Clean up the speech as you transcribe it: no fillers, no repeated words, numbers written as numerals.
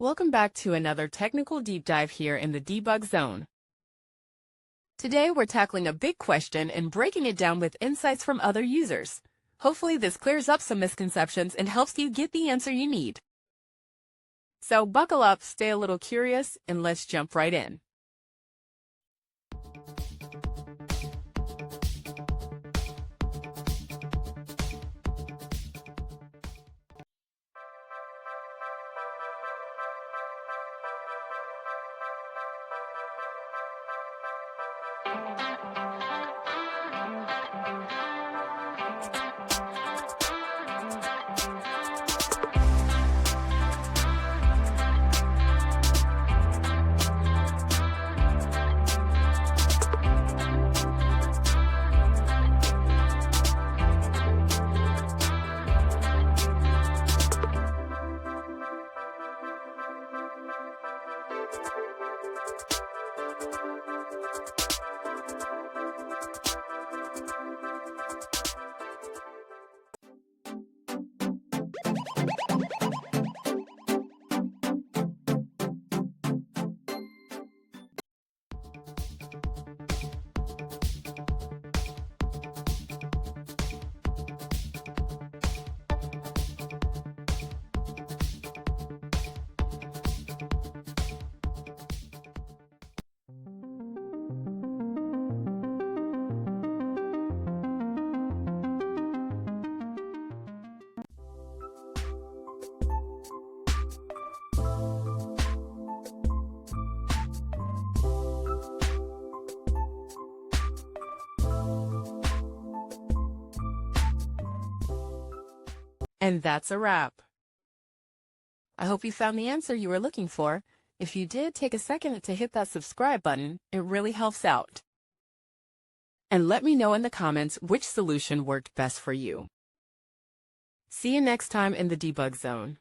Welcome back to another technical deep dive here in the debug zone. Today we're tackling a big question and breaking it down with insights from other users. Hopefully this clears up some misconceptions and helps you get the answer you need. So buckle up, stay a little curious, and let's jump right in. And that's a wrap. I hope you found the answer you were looking for. If you did, take a second to hit that subscribe button. It really helps out. And let me know in the comments which solution worked best for you. See you next time in the debug zone.